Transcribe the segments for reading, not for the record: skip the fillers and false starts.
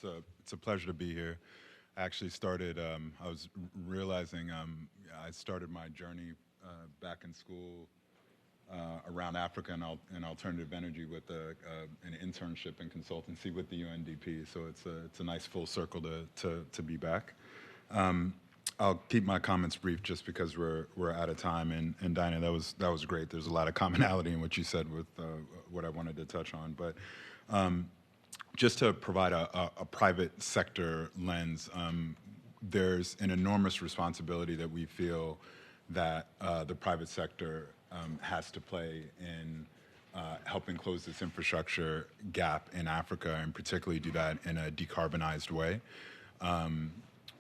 It's a pleasure to be here. I actually started, I was realizing I started my journey back in school around Africa and alternative energy with an internship and consultancy with the UNDP. So it's a nice full circle to be back. Um, I'll keep my comments brief just because we're out of time. And Dinah, that was great. There's a lot of commonality in what you said with what I wanted to touch on. But just to provide a private sector lens, there's an enormous responsibility that we feel that the private sector has to play in helping close this infrastructure gap in Africa, and particularly do that in a decarbonized way.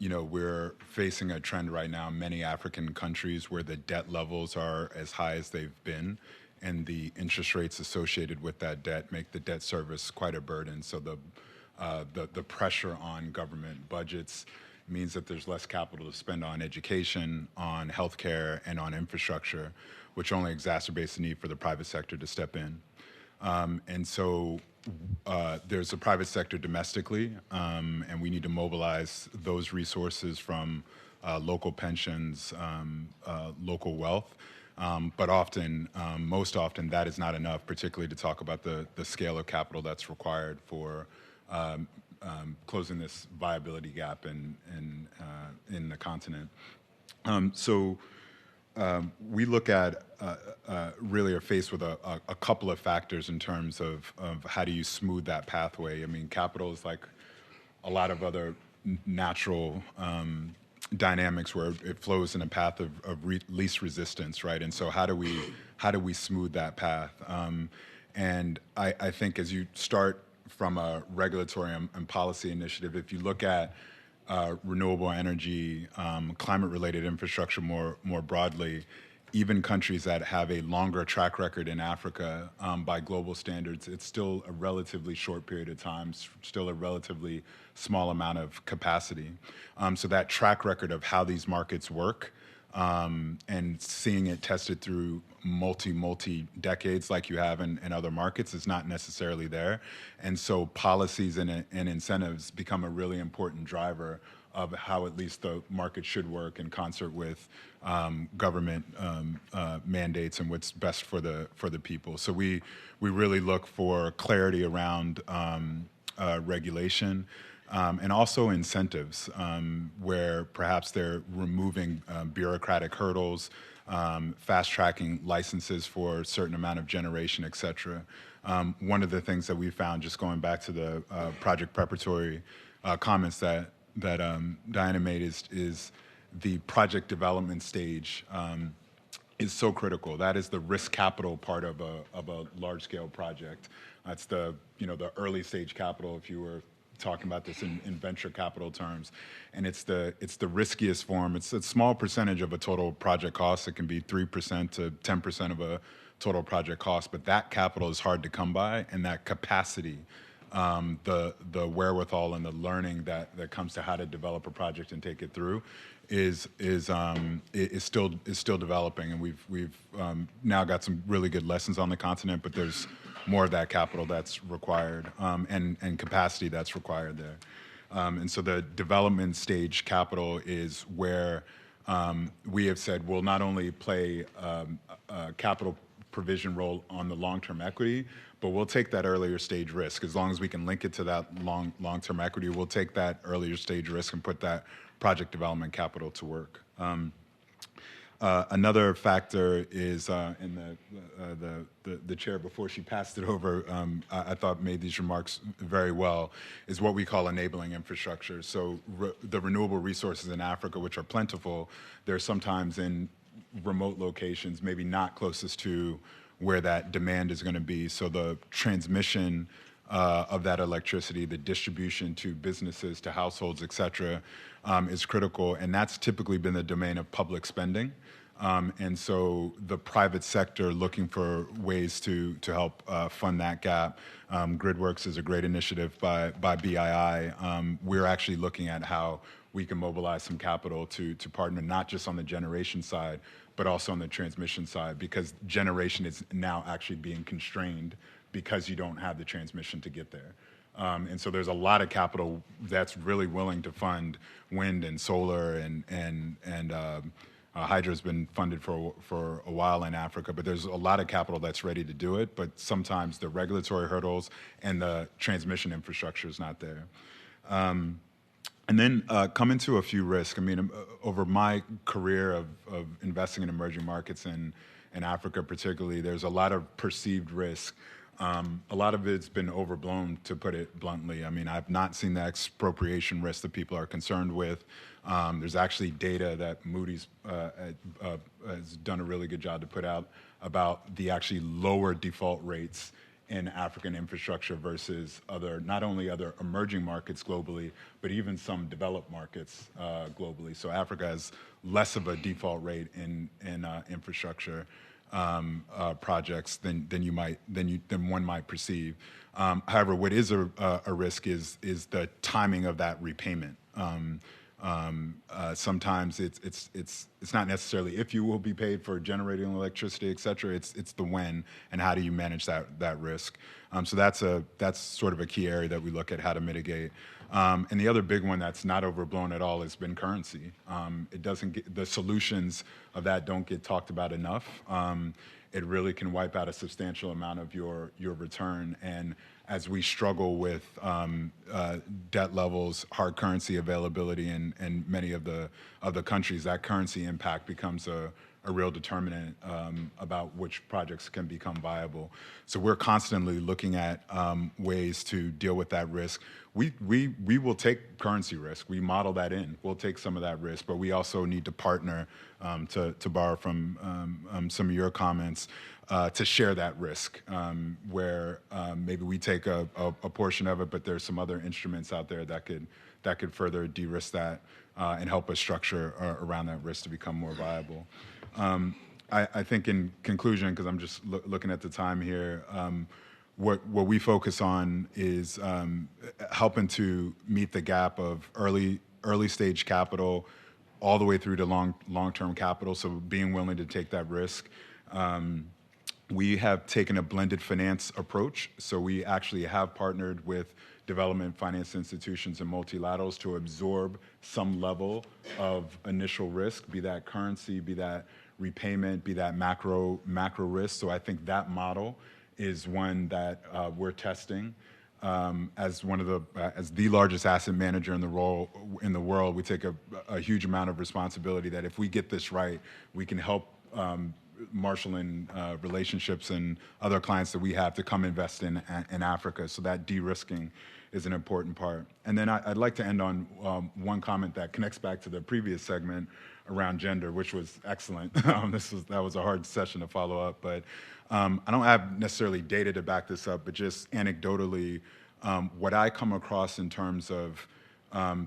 We're facing a trend right now in many African countries where the debt levels are as high as they've been, and the interest rates associated with that debt make the debt service quite a burden. So the pressure on government budgets means that there's less capital to spend on education, on healthcare, and on infrastructure, which only exacerbates the need for the private sector to step in. And so there's a private sector domestically, and we need to mobilize those resources from local pensions, local wealth. But often, most often, that is not enough, particularly to talk about the scale of capital that's required for closing this viability gap in the continent. So we look at really are faced with a couple of factors in terms of how do you smooth that pathway. I mean, capital is like a lot of other natural dynamics where it flows in a path of least resistance, right? And so how do we smooth that path? And I think as you start from a regulatory and policy initiative, if you look at renewable energy, climate-related infrastructure more broadly, even countries that have a longer track record in Africa by global standards, it's still a relatively short period of time, still a relatively small amount of capacity. So that track record of how these markets work and seeing it tested through multi decades like you have in other markets is not necessarily there. And so policies and incentives become a really important driver of how at least the market should work in concert with government mandates and what's best for the people. So we really look for clarity around regulation. And also incentives, where perhaps they're removing bureaucratic hurdles, fast tracking licenses for a certain amount of generation, et cetera. One of the things that we found, just going back to the project preparatory comments that Diana made, is the project development stage is so critical. That is the risk capital part of a large scale project. That's the early stage capital, if you were talking about this in venture capital terms, and it's the riskiest form. It's a small percentage of a total project cost. It can be 3% to 10% of a total project cost, but that capital is hard to come by, and that capacity, the wherewithal and the learning that comes to how to develop a project and take it through, is still developing, and we've now got some really good lessons on the continent, but there's more of that capital that's required, and capacity that's required there. And so the development stage capital is where we have said we'll not only play a capital provision role on the long-term equity, but we'll take that earlier stage risk. As long as we can link it to that long-term equity, we'll take that earlier stage risk and put that project development capital to work. Another factor is, and the chair before she passed it over, I thought made these remarks very well, is what we call enabling infrastructure. So the renewable resources in Africa, which are plentiful, they're sometimes in remote locations, maybe not closest to where that demand is going to be. So the transmission of that electricity, the distribution to businesses, to households, et cetera, is critical. And that's typically been the domain of public spending. And so the private sector looking for ways to help fund that gap. GridWorks is a great initiative by BII. We're actually looking at how we can mobilize some capital to partner not just on the generation side, but also on the transmission side, because generation is now actually being constrained because you don't have the transmission to get there. And so there's a lot of capital that's really willing to fund wind and solar and hydro's been funded for a while in Africa, but there's a lot of capital that's ready to do it. But sometimes the regulatory hurdles and the transmission infrastructure is not there. And then come into a few risks. I mean, over my career of investing in emerging markets in Africa particularly, there's a lot of perceived risk. A lot of it's been overblown, to put it bluntly. I mean, I've not seen the expropriation risk that people are concerned with. There's actually data that Moody's has done a really good job to put out about the actually lower default rates in African infrastructure versus other, not only other emerging markets globally, but even some developed markets globally. So Africa has less of a default rate in infrastructure projects than one might perceive. However, what is a risk is the timing of that repayment. Sometimes it's not necessarily if you will be paid for generating electricity, et cetera. It's the when and how do you manage that risk. So that's sort of a key area that we look at how to mitigate. And the other big one that's not overblown at all has been currency. It doesn't get, the solutions of that don't get talked about enough. It really can wipe out a substantial amount of your return. And as we struggle with debt levels, hard currency availability in many of the countries, that currency impact becomes a real determinant about which projects can become viable. So we're constantly looking at ways to deal with that risk. We will take currency risk. We model that in. We'll take some of that risk, but we also need to partner, to borrow from some of your comments, to share that risk, where maybe we take a portion of it, but there's some other instruments out there that could further de-risk that and help us structure around that risk to become more viable. I think in conclusion, because I'm just looking at the time here, what we focus on is helping to meet the gap of early stage capital all the way through to long-term capital, so being willing to take that risk. We have taken a blended finance approach, so we actually have partnered with development finance institutions and multilaterals to absorb some level of initial risk, be that currency, be that repayment, be that macro risk. So I think that model is one that we're testing. As the largest asset manager in the world, we take a huge amount of responsibility that if we get this right, we can help marshaling relationships and other clients that we have to come invest in Africa. So that de-risking is an important part. And then I'd like to end on one comment that connects back to the previous segment around gender, which was excellent. That was a hard session to follow up, but I don't have necessarily data to back this up, but just anecdotally, what I come across in terms of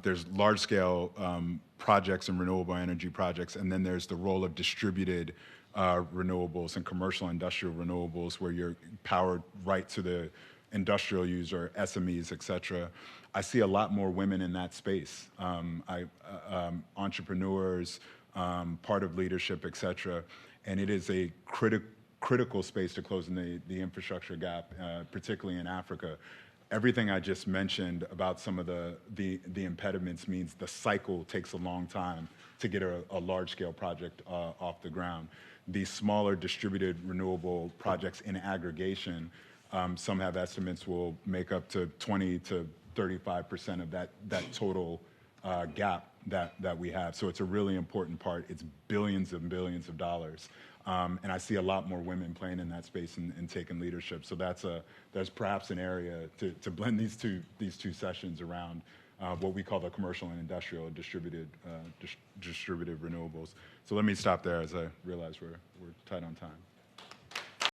there's large-scale projects and renewable energy projects, and then there's the role of distributed renewables and commercial industrial renewables where you're powered right to the industrial user, SMEs, et cetera. I see a lot more women in that space, entrepreneurs, part of leadership, et cetera, and it is a critical space to closing the infrastructure gap, particularly in Africa. Everything I just mentioned about some of the impediments means the cycle takes a long time to get a large-scale project off the ground. These smaller distributed renewable projects in aggregation, some have estimates will make up to 20 to 35% of that total gap that we have. So it's a really important part. It's billions and billions of dollars. And I see a lot more women playing in that space and taking leadership. So there's perhaps an area to blend these two sessions around what we call the commercial and industrial distributed renewables. So let me stop there as I realize we're tight on time.